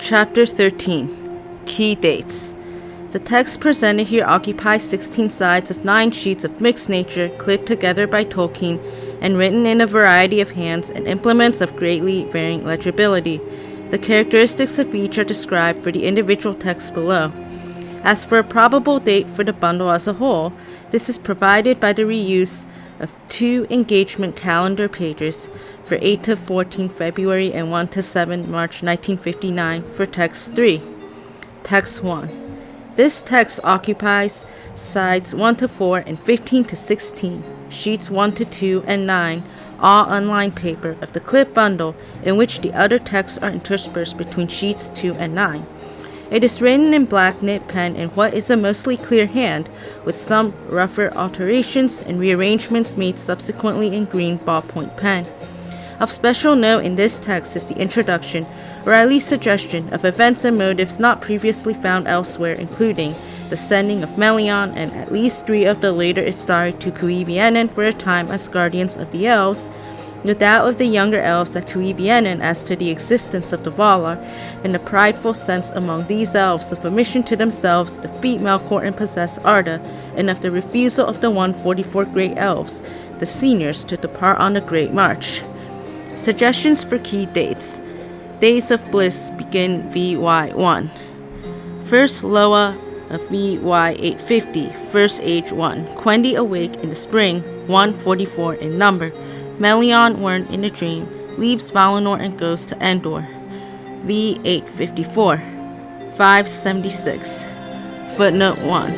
Chapter 13. Key Dates. The text presented here occupies 16 sides of 9 sheets of mixed nature clipped together by Tolkien and written in a variety of hands and implements of greatly varying legibility. The characteristics of each are described for the individual texts below. As for a probable date for the bundle as a whole, this is provided by the reuse of 2 engagement calendar pages for 8 to 14 February and 1 to 7 March 1959 for text 3. Text 1. This text occupies sides 1 to 4 and 15 to 16, sheets 1 to 2 and 9, all unlined paper of the clip bundle in which the other texts are interspersed between sheets 2 and 9. It is written in black nib pen in what is a mostly clear hand, with some rougher alterations and rearrangements made subsequently in green ballpoint pen. Of special note in this text is the introduction, or at least suggestion, of events and motives not previously found elsewhere, including the sending of Melian and at least 3 of the later Istari to Cuivienen for a time as guardians of the elves, the doubt of the younger elves at Cuivienen as to the existence of the Valar, and the prideful sense among these elves of a mission to themselves to defeat Melkor and possess Arda, and of the refusal of the 144 great elves, the seniors, to depart on the Great March. Suggestions for key dates. Days of Bliss begin VY1. First Loa of VY850, First Age 1. Quendi awake in the spring, 144 in number. Melian, warned in a dream, leaves Valinor and goes to Endor. V854, 576. Footnote 1.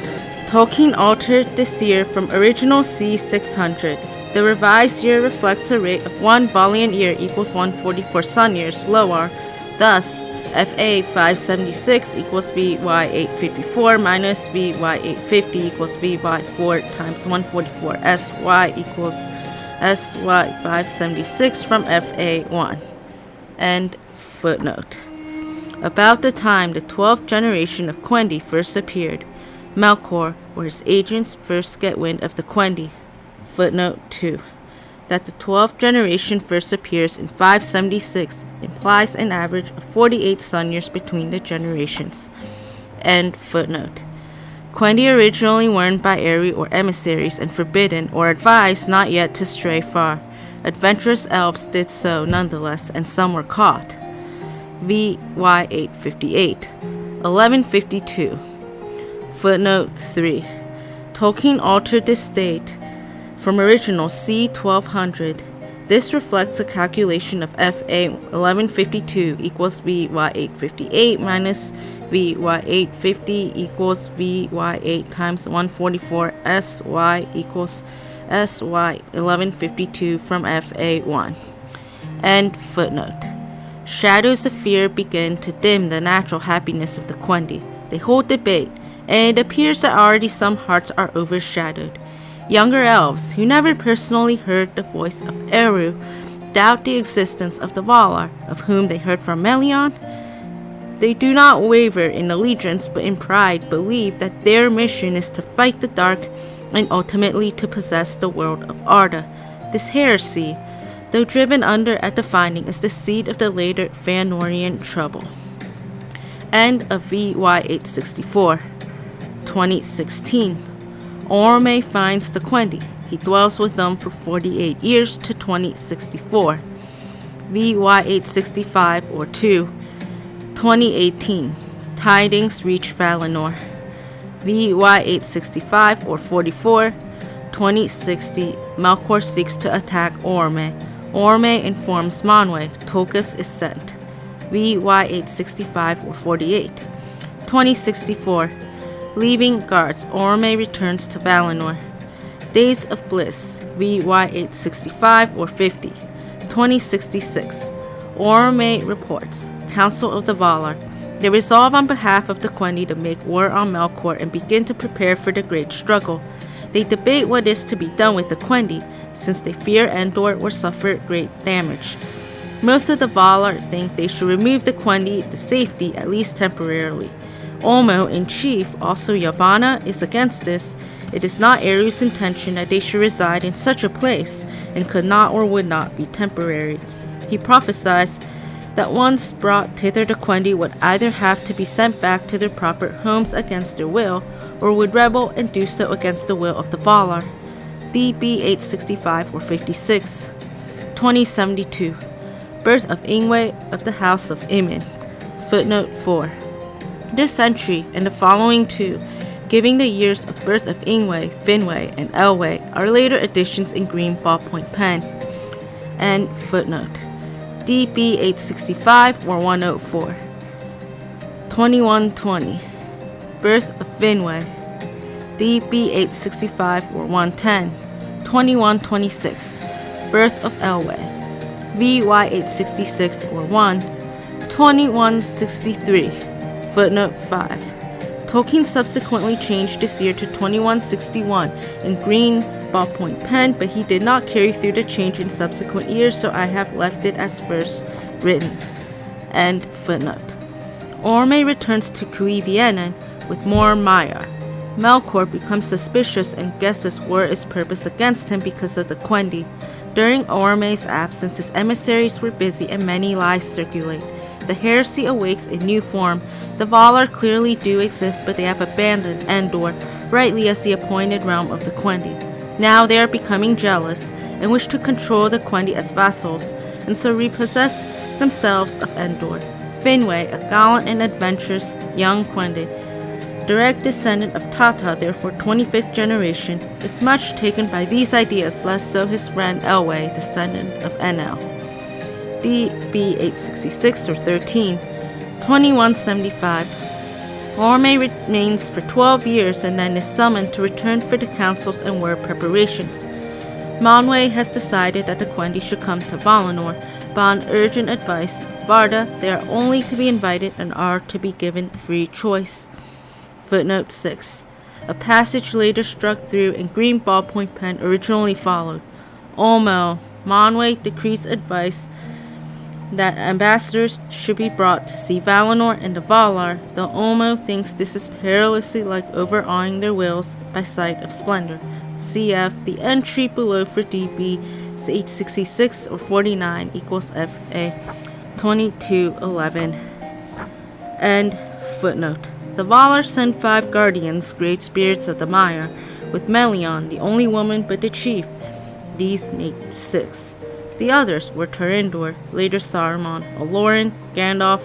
Tolkien altered this year from original C600. The revised year reflects a rate of 1 Valiant year equals 144 sun years lower. Thus, FA 576 equals VY 854 minus VY 850 equals VY 4 times 144. SY equals SY 576 from FA 1. End footnote. About the time the 12th generation of Quendi first appeared, Melkor or his agents first get wind of the Quendi. Footnote 2. That the 12th generation first appears in 576 implies an average of 48 sun years between the generations. End footnote. Quendi originally warned by Eri or emissaries and forbidden or advised not yet to stray far. Adventurous elves did so nonetheless, and some were caught. VY 858, 1152. Footnote 3. Tolkien altered this date from original C1200. This reflects a calculation of FA 1152 equals VY 858 minus VY 850 equals VY 8 times 144 SY equals SY 1152 from FA 1. End footnote. Shadows of fear begin to dim the natural happiness of the Quendi. They hold debate, and it appears that already some hearts are overshadowed. Younger elves, who never personally heard the voice of Eru, doubt the existence of the Valar, of whom they heard from Melian. They do not waver in allegiance, but in pride believe that their mission is to fight the dark and ultimately to possess the world of Arda. This heresy, though driven under at the finding, is the seed of the later Fëanorian trouble. End of VY 864, 2016. Orome finds the Quendi. He dwells with them for 48 years to 2064. VY 865 or 2, 2018. Tidings reach Valinor. VY 865 or 44, 2060. Melkor seeks to attack Orome. Orome informs Manwë. Tokus is sent. VY 865 or 48, 2064. Leaving guards, Orome returns to Valinor. Days of Bliss, VY 865 or 50, 2066. Orome reports, Council of the Valar. They resolve on behalf of the Quendi to make war on Melkor and begin to prepare for the great struggle. They debate what is to be done with the Quendi, since they fear Endor will suffer great damage. Most of the Valar think they should remove the Quendi to safety, at least temporarily. Olmo, in chief, also Yavanna, is against this. It is not Eru's intention that they should reside in such a place, and could not or would not be temporary. He prophesies that once brought thither the Quendi would either have to be sent back to their proper homes against their will, or would rebel and do so against the will of the Valar. DB 865 or 56. 2072. Birth of Ingwe of the House of Imin. Footnote 4. This entry and the following two, giving the years of birth of Ingwe, Finwë, and Elwë, are later additions in green ballpoint pen. And footnote. DB 865 or 104. 2120. Birth of Finwë. DB 865 or 110. 2126. Birth of Elwë. VY 866 or 1. 2163. Footnote 5. Tolkien subsequently changed this year to 2161 in green ballpoint pen, but he did not carry through the change in subsequent years, so I have left it as first written. End footnote. Orme returns to Cuiviénen with more Maiar. Melkor becomes suspicious and guesses war is purposed against him because of the Quendi. During Orme's absence, his emissaries were busy and many lies circulate. The heresy awakes in new form. The Valar clearly do exist, but they have abandoned Endor, rightly as the appointed realm of the Quendi. Now they are becoming jealous and wish to control the Quendi as vassals, and so repossess themselves of Endor. Finwë, a gallant and adventurous young Quendi, direct descendant of Tata, therefore 25th generation, is much taken by these ideas, less so his friend Elwë, descendant of Enel. DB 866 or 13. 2175. Orme remains for 12 years and then is summoned to return for the councils and war preparations. Manwë has decided that the Quendi should come to Valinor, but on urgent advice, Varda, they are only to be invited and are to be given free choice. Footnote 6. A passage later struck through in green ballpoint pen originally followed. Olmo, Manwë decrees advice that ambassadors should be brought to see Valinor and the Valar, though Olmo thinks this is perilously like overawing their wills by sight of splendor. Cf. The entry below for DB 866 or 49 equals FA 2211. End footnote. The Valar send 5 guardians, great spirits of the Maiar, with Melion, the only woman but the chief. These make 6. The others were Tarindor, later Saruman, Olorin, Gandalf,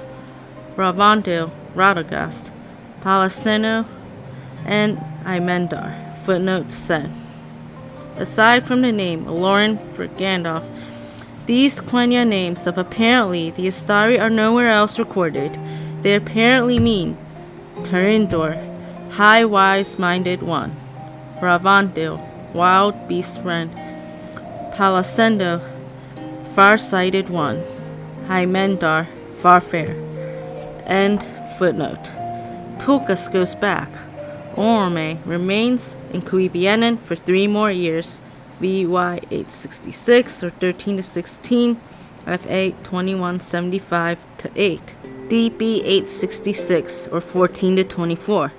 Ravandil, Radagast, Palaseno, and Imendar. Footnote 7. Aside from the name Olorin for Gandalf, these Quenya names of apparently the Astari are nowhere else recorded. They apparently mean Tarindor, high wise-minded one; Ravandil, wild beast friend; Palasendo, far-sighted one; Hymendar, far-fair. End footnote. Tulkas goes back. Orme remains in Cuiviénen for 3 more years. VY 866 or 13 to 16, FA 2175 to 8. DB 866 or 14 to 24,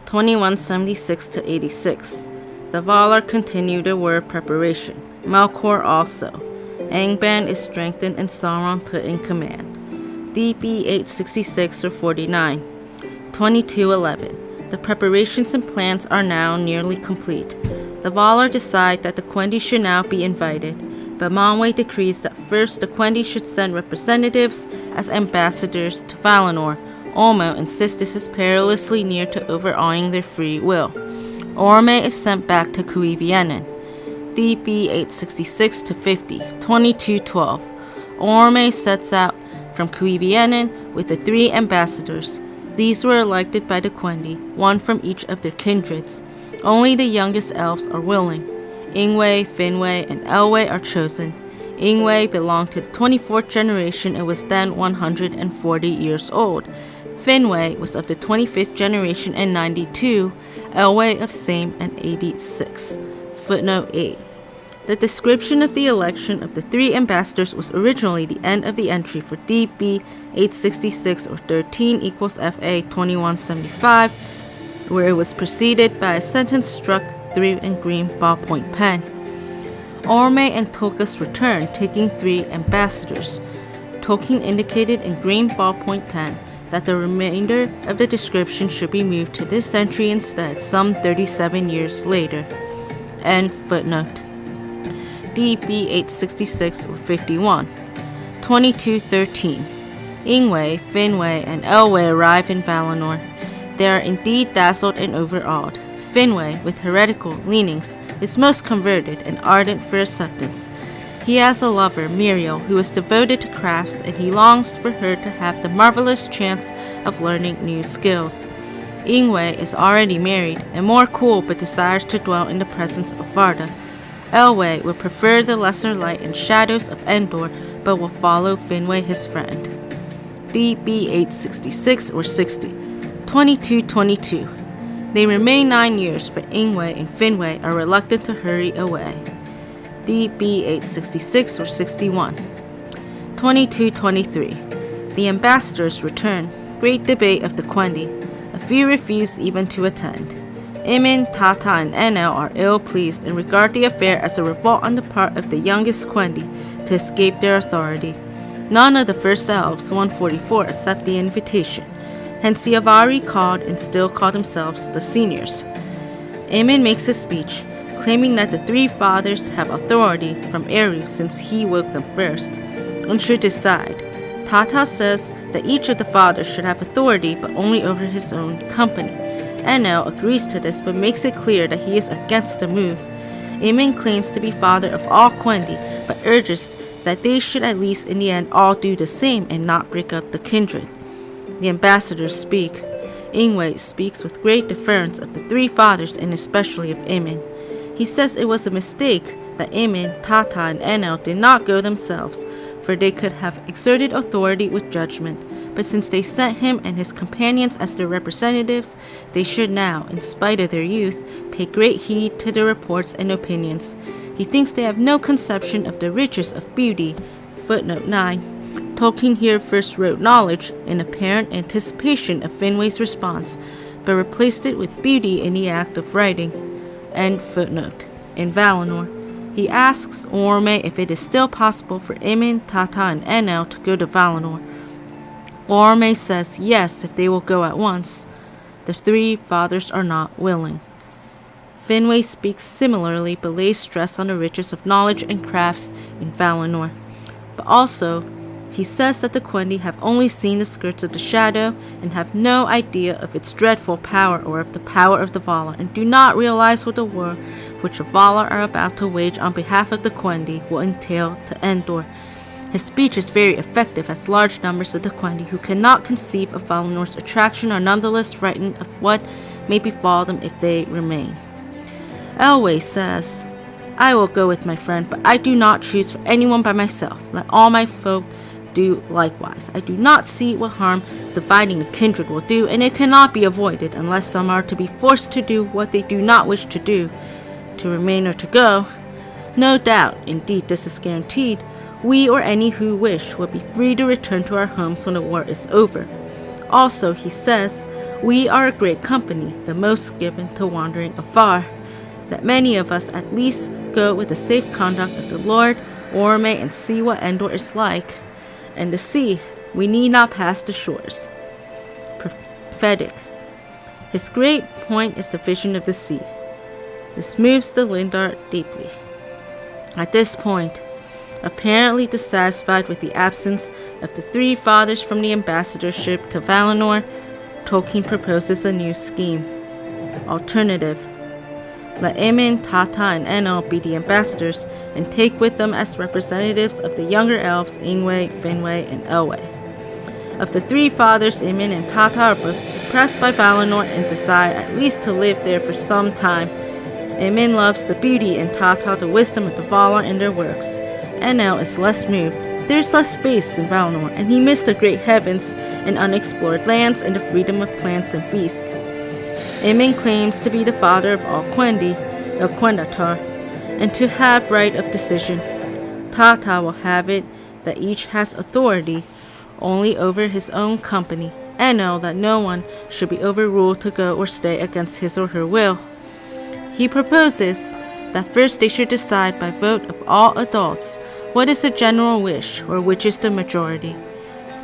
2176 to 86. The Valar continue their war preparation. Melkor also. Angband is strengthened and Sauron put in command. DB 866 or 49, 2211. The preparations and plans are now nearly complete. The Valar decide that the Quendi should now be invited, but Manwë decrees that first the Quendi should send representatives as ambassadors to Valinor. Olmo insists this is perilously near to overawing their free will. Orme is sent back to Cuiviénen. DB 866 to 50, 2212. Orme sets out from Cuiviénen with the 3 ambassadors. These were elected by the Quendi, one from each of their kindreds. Only the youngest elves are willing. Ingwe, Finwë, and Elwë are chosen. Ingwe belonged to the 24th generation and was then 140 years old. Finwë was of the 25th generation and 92, Elwë of same and 86. Footnote 8. The description of the election of the 3 ambassadors was originally the end of the entry for DB 866 or 13 equals FA 2175, where it was preceded by a sentence struck through in green ballpoint pen. Orme and Tulkas returned, taking 3 ambassadors. Tolkien indicated in green ballpoint pen that the remainder of the description should be moved to this century instead, some 37 years later. End footnote. DB 866 or 51. 2213. Ingwe, Finwë, and Elwë arrive in Valinor. They are indeed dazzled and overawed. Finwë, with heretical leanings, is most converted and ardent for acceptance. He has a lover, Muriel, who is devoted to crafts, and he longs for her to have the marvelous chance of learning new skills. Ingwe is already married and more cool, but desires to dwell in the presence of Varda. Elwë would prefer the lesser light and shadows of Endor, but will follow Finwë, his friend. DB 866 or 60. 2222. They remain 9 years, for Ingwe and Finwë are reluctant to hurry away. DB 866 or 61. 2223. The ambassadors return. Great debate of the Quendi. A few refuse even to attend. Imin, Tata, and Enel are ill-pleased and regard the affair as a revolt on the part of the youngest Quendi to escape their authority. None of the first elves, 144, accept the invitation. Hence the Avari called and still call themselves the seniors. Imin makes a speech, claiming that the three fathers have authority from Eru since he woke them first, and should decide. Tata says that each of the fathers should have authority but only over his own company. Enel agrees to this but makes it clear that he is against the move. Imin claims to be father of all Quendi but urges that they should at least in the end all do the same and not break up the kindred. The ambassadors speak. Ingwe speaks with great deference of the three fathers and especially of Imin. He says it was a mistake that Imin, Tata, and Enel did not go themselves, for they could have exerted authority with judgment, but since they sent him and his companions as their representatives, they should now, in spite of their youth, pay great heed to their reports and opinions. He thinks they have no conception of the riches of beauty. Footnote 9. Tolkien here first wrote knowledge in apparent anticipation of Finwë's response, but replaced it with beauty in the act of writing. End footnote. In Valinor, he asks Orme if it is still possible for Imin, Tata, and Enel to go to Valinor. Orme says yes if they will go at once. The three fathers are not willing. Finwë speaks similarly but lays stress on the riches of knowledge and crafts in Valinor. But also, he says that the Quendi have only seen the skirts of the shadow and have no idea of its dreadful power or of the power of the Valar, and do not realize what the war which the Valar are about to wage on behalf of the Quendi will entail to Endor. His speech is very effective as large numbers of the Quendi who cannot conceive of Valinor's attraction are nonetheless frightened of what may befall them if they remain. Elwë says, I will go with my friend, but I do not choose for anyone by myself. Let all my folk do likewise. I do not see what harm dividing the kindred will do, and it cannot be avoided unless some are to be forced to do what they do not wish to do, to remain or to go. No doubt, indeed this is guaranteed, we or any who wish will be free to return to our homes when the war is over. Also, he says, we are a great company, the most given to wandering afar, that many of us at least go with the safe conduct of the Lord Orme and see what Endor is like. And the sea, we need not pass the shores. Prophetic. His great point is the vision of the sea. This moves the Lindar deeply. At this point, apparently dissatisfied with the absence of the three fathers from the ambassadorship to Valinor, Tolkien proposes a new scheme. Alternative. Let Imin, Tata, and Enel be the ambassadors and take with them as representatives of the younger elves Ingwe, Finwë, and Elwë. Of the three fathers, Imin and Tata are both impressed by Valinor and desire at least to live there for some time. Imin loves the beauty and Tata the wisdom of the Valar and their works. Enel is less moved. There is less space in Valinor, and he missed the great heavens and unexplored lands and the freedom of plants and beasts. Imin claims to be the father of all Quendi, of Quendatar, and to have right of decision. Tata will have it that each has authority only over his own company, Enel that no one should be overruled to go or stay against his or her will. He proposes that first they should decide by vote of all adults What is the general wish, or which is the majority?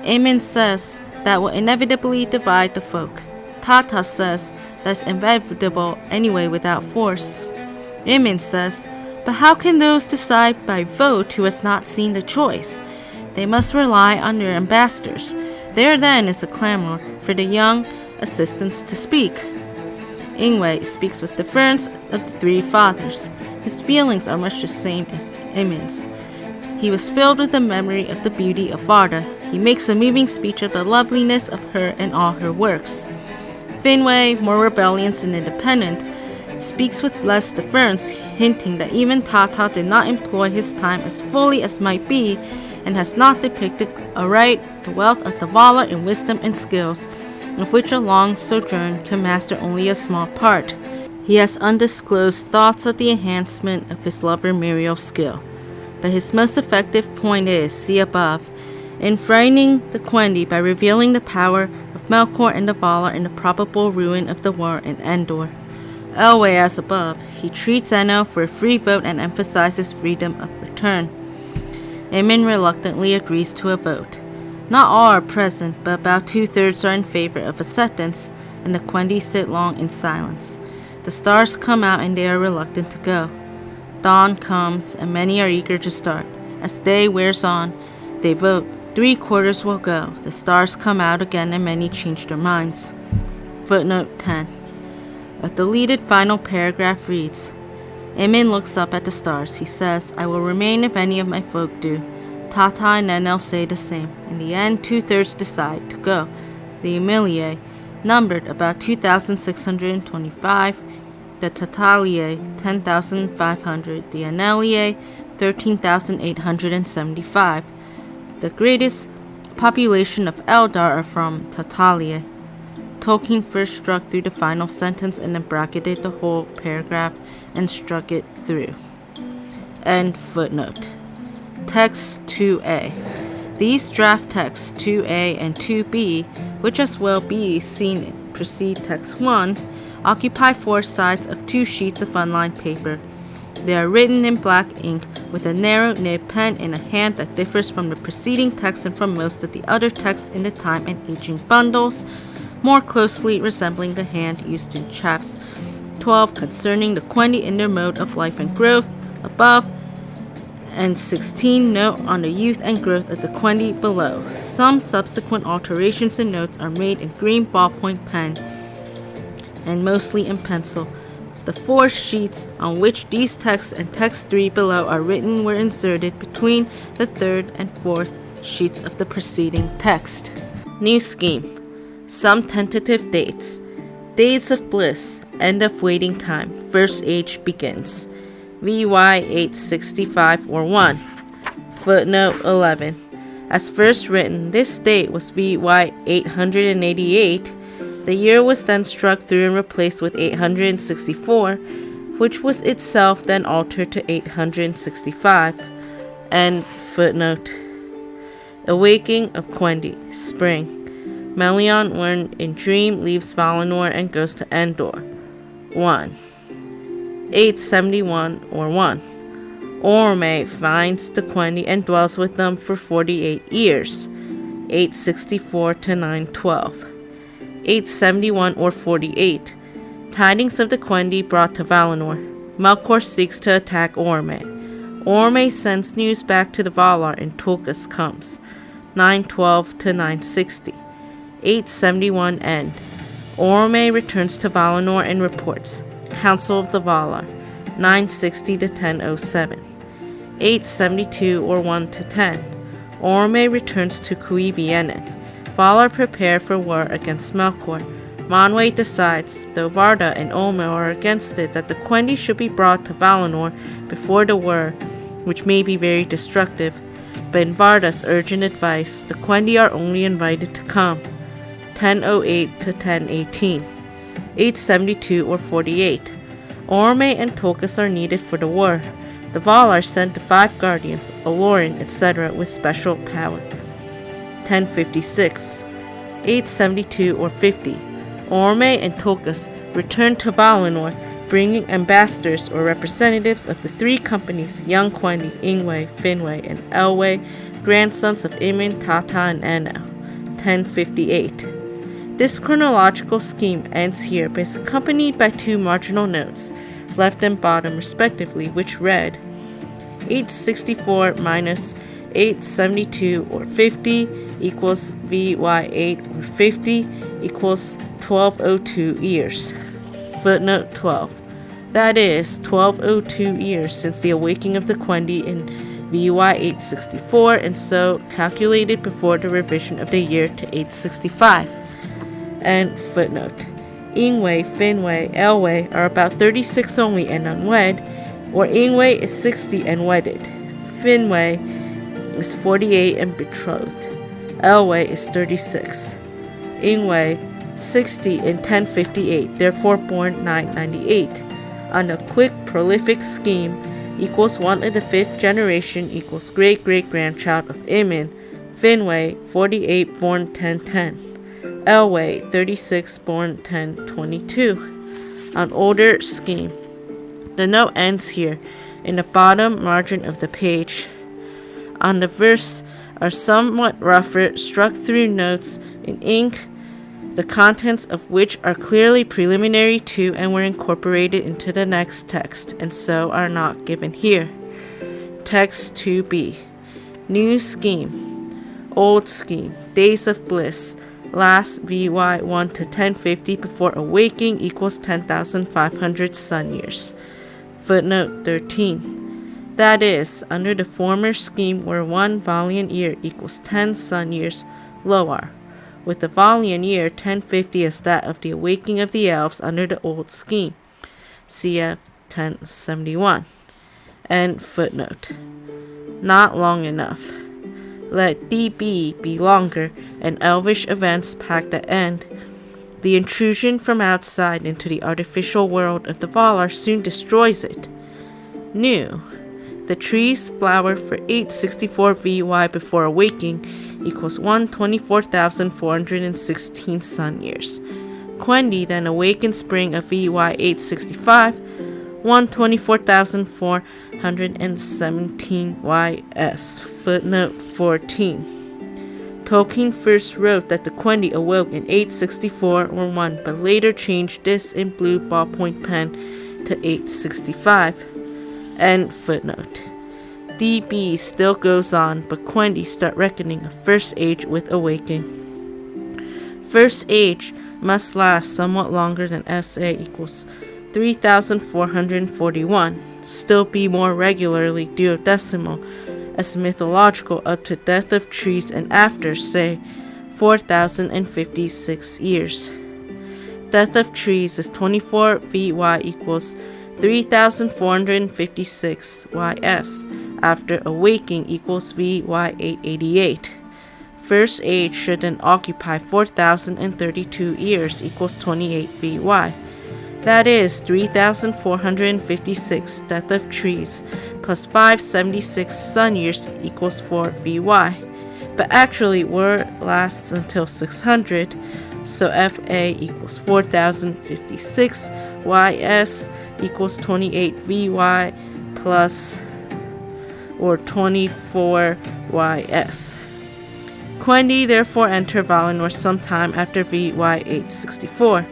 Aemon says that will inevitably divide the folk. Tata says that's inevitable anyway without force. Aemon says, but how can those decide by vote who has not seen the choice? They must rely on their ambassadors. There then is a clamor for the young assistants to speak. Ingwe speaks with deference of the three fathers. His feelings are much the same as Aemon's. He was filled with the memory of the beauty of Varda. He makes a moving speech of the loveliness of her and all her works. Finwë, more rebellious and independent, speaks with less deference, hinting that even Tata did not employ his time as fully as might be, and has not depicted aright the wealth of the Valar in wisdom and skills, of which a long sojourn can master only a small part. He has undisclosed thoughts of the enhancement of his lover Muriel's skill. But his most effective point is, see above, in frightening the Quendi by revealing the power of Melkor and the Valar in the probable ruin of the war in Endor. Elwë, as above, he treats Enno for a free vote and emphasizes freedom of return. Aemon reluctantly agrees to a vote. Not all are present, but about 2/3 are in favor of acceptance, and the Quendi sit long in silence. The stars come out and they are reluctant to go. Dawn comes, and many are eager to start. As day wears on, they vote. 3/4 will go. The stars come out again, and many change their minds. Footnote 10. A deleted final paragraph reads, Aemon looks up at the stars. He says, I will remain if any of my folk do. Tata and Enel say the same. In the end, 2/3 decide to go. The Emilie, numbered about 2,625, the Tataliae, 10,500, the Anelie, 13,875. The greatest population of Eldar are from Tataliae. Tolkien first struck through the final sentence and then bracketed the whole paragraph and struck it through. End footnote. Text 2a. These draft texts 2a and 2b, which as will be seen precede text 1, occupy 4 sides of 2 sheets of unlined paper. They are written in black ink with a narrow nib pen in a hand that differs from the preceding text and from most of the other texts in the Time and Aging bundles, more closely resembling the hand used in chapters 12 concerning the Quendi in their mode of life and growth above, and 16 note on the youth and growth of the Quendi below. Some subsequent alterations and notes are made in green ballpoint pen and mostly in pencil. The 4 sheets on which these texts and text 3 below are written were inserted between the 3rd and 4th sheets of the preceding text. New scheme. Some tentative dates. Days of bliss. End of waiting time. First age begins. VY 865 or 1. Footnote 11. As first written, this date was VY 888. The year was then struck through and replaced with 864, which was itself then altered to 865. End footnote. Awaking of Quendi. Spring. Melion, when in dream, leaves Valinor and goes to Endor. 1. 871 or 1. Orome finds the Quendi and dwells with them for 48 years. 864 to 912. 871 or 48. Tidings of the Quendi brought to Valinor. Melkor seeks to attack Orome. Orome sends news back to the Valar and Tulkas comes. 912 to 960. 871 end. Orome returns to Valinor and reports. Council of the Valar. 960 to 1007. 872 or 1 to 10. Orome returns to Cuivienen. Valar prepare for war against Melkor. Manwë decides, though Varda and Olmo are against it, that the Quendi should be brought to Valinor before the war, which may be very destructive. But in Varda's urgent advice, the Quendi are only invited to come. 1008 to 1018. 872 or 48. Orome and Tulkas are needed for the war. The Valar sent the 5 guardians, Olorin, etc., with special power. 1056. 872 or 50. Orome and Tulkas return to Valinor bringing ambassadors or representatives of the three companies, Young Quendi, Ingwe, Finwë, and Elwë, grandsons of Imin, Tata, and Enel, 1058. This chronological scheme ends here, but is accompanied by two marginal notes, left and bottom respectively, which read 864 minus 872 or 50 equals VY8 or 50 equals 1202 years. Footnote 12. That is 1202 years since the awakening of the Quendi in VY 864, and so calculated before the revision of the year to 865. And footnote. Ingwe, Finwë, Elwë are about 36 only and unwed, or Ingwe is 60 and wedded. Finwë is 48 and betrothed. Elwë is 36. Ingwe 60 in 1058, therefore born 998. On a quick, prolific scheme, equals 1 in the 5th generation equals great-great-grandchild of Imin. Finwë 48 born 1010. Elwë 36 born 1022. An older scheme. The note ends here in the bottom margin of the page. On the verse are somewhat rougher, struck through notes in ink, the contents of which are clearly preliminary to and were incorporated into the next text, and so are not given here. Text 2b. New scheme. Old scheme. Days of bliss. Last VY 1 to 1050 before awaking equals 10,500 sun years. Footnote 13. That is, under the former scheme where 1 valiant year equals 10 sun years, Loar, with the valiant year 1050 as that of the awakening of the elves under the old scheme. Cf. 1071. End footnote. Not long enough. Let DB be longer, and elvish events pack the end. The intrusion from outside into the artificial world of the Valar soon destroys it. New. The trees flower for 864 VY before awaking equals 124,416 sun years. Quendi then awake in spring of VY 865, 124,417 YS. Footnote 14. Tolkien first wrote that the Quendi awoke in 864 or 1, but later changed this in blue ballpoint pen to 865. End footnote. DB still goes on, but Quendi start reckoning a first age with awaking. First age must last somewhat longer than SA equals 3,441, still be more regularly duodecimal, as mythological up to death of trees and after, say, 4,056 years. Death of trees is 24 VY equals 3,456 YS. After awaking equals VY 888. First age should then occupy 4,032 years equals 28 VY. That is 3,456 death of trees plus 576 sun years equals 4 VY. But actually war lasts until 600, so FA equals 4,056 YS equals 28 VY plus or 24 YS. Quendi therefore enter Valinor sometime after VY 864.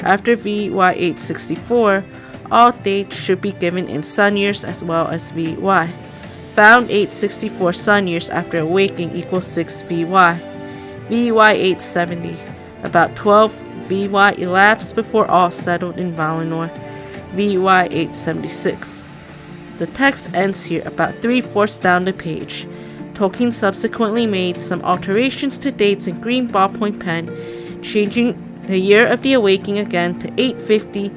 After VY 864, all dates should be given in sun years as well as VY. Found 864 sun years after awaking equals 6 VY. VY 870. About 12 VY elapsed before all settled in Valinor. VY 876. The text ends here about 3/4 down the page. Tolkien subsequently made some alterations to dates in green ballpoint pen, changing the year of the awakening again to 850,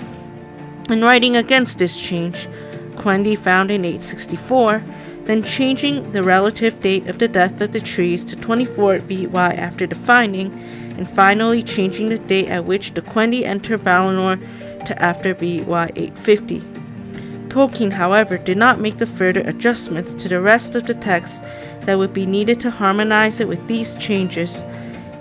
and writing against this change, Quendi found in 864, then changing the relative date of the death of the trees to 24 VY after the finding, and finally changing the date at which the Quendi enter Valinor to after VY 850. Tolkien, however, did not make the further adjustments to the rest of the text that would be needed to harmonize it with these changes.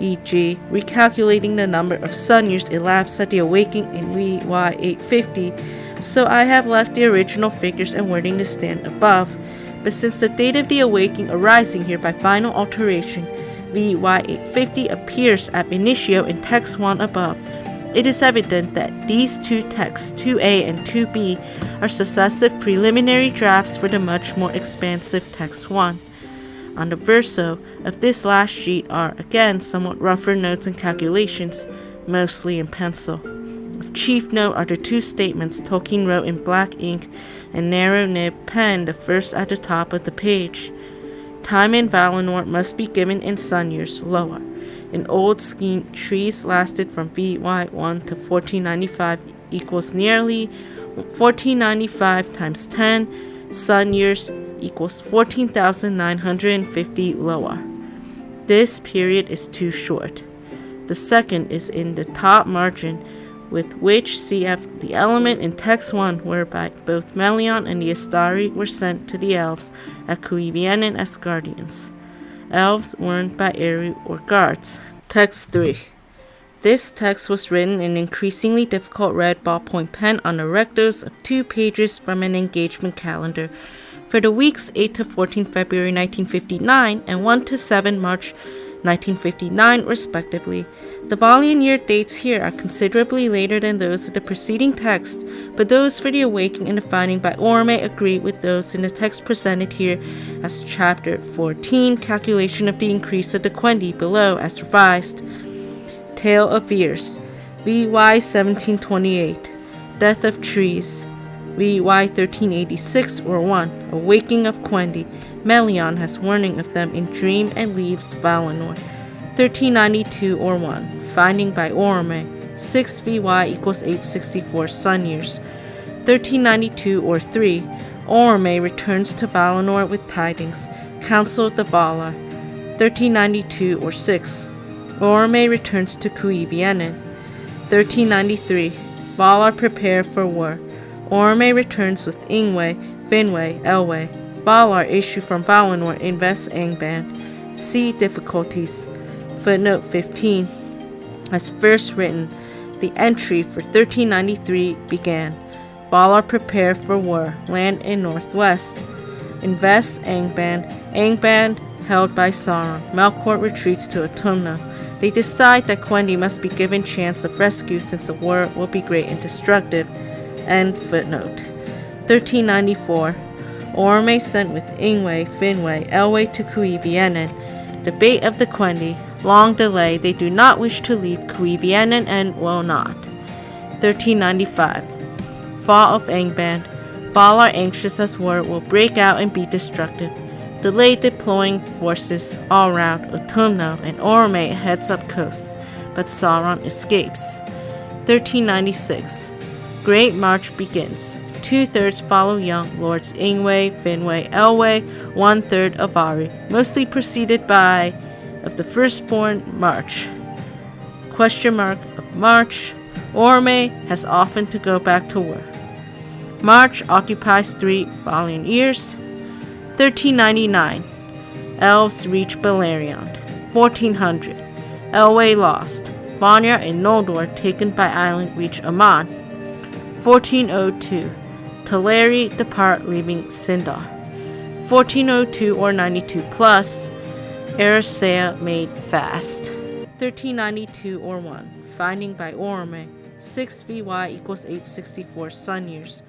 e.g., recalculating the number of sun years elapsed at the awakening in VY 850, so I have left the original figures and wording to stand above. But since the date of the awakening arising here by final alteration, VY 850 appears ab initio in text 1 above, it is evident that these two texts, 2a and 2b, are successive preliminary drafts for the much more expansive text 1. On the verso of this last sheet are, again, somewhat rougher notes and calculations, mostly in pencil. Of chief note are the two statements Tolkien wrote in black ink and narrow nib pen, the first at the top of the page. Time in Valinor must be given in sun years, lower. In old scheme, trees lasted from VY1 to 1495 equals nearly 1495 times 10 sun years equals 14,950 lower. This period is too short. The second is in the top margin, with which cf. The element in text 1 whereby both Melion and the Astari were sent to the elves at Cuivienen as guardians. Elves warned by Eru or guards. Text 3. This text was written in increasingly difficult red ballpoint pen on the rectos of 2 pages from an engagement calendar for the weeks 8 to 14 February 1959 and 1 to 7 March 1959 respectively. The volume year dates here are considerably later than those of the preceding text, but those for the awakening and the finding by Orme agree with those in the text presented here as chapter 14, calculation of the increase of the Quendi below as revised. Tale of Years, VY 1728, Death of Trees, VY 1386 or 1, Awakening of Quendi, Melion has warning of them in Dream and leaves Valinor. 1392 or 1, Finding by Orome, 6 VY equals 864 sun years. 1392 or 3, Orome returns to Valinor with tidings, Council of the Valar. 1392 or 6, Orome returns to Cuivienen. 1393, Valar prepare for war. Orome returns with Ingwe, Finwë, Elwë. Valar issue from Valinor invest Angband. See difficulties. Footnote 15. As first written, the entry for 1393 began. Valar prepare for war, land in northwest. Invest Angband. Angband held by Sauron. Melkor retreats to Autumna. They decide that Quendi must be given chance of rescue since the war will be great and destructive. End footnote. 1394. Orome sent with Ingwe, Finwë, Elwë to Cuivienen. Debate of the Quendi. Long delay. They do not wish to leave Cuivienen and will not. 1395. Fall of Angband. Valar anxious as war will break out and be destructive. Delay deploying forces all round Autumna and Orome heads up coasts, but Sauron escapes. 1396. Great March begins. 2/3 follow young Lords Ingwe, Finwë, Elwë, 1/3 Avari, mostly preceded by of the firstborn March. Question mark of March. Orome has often to go back to war. March occupies 3 following years. 1399. Elves reach Beleriand. 1400. Elwë lost. Vanya and Noldor taken by island reach Aman. 1402. Teleri depart leaving Sindar. 1402 or 92 plus. Erisea made fast. 1392 or 1. Finding by Orome. 6 VY equals 864 sun years.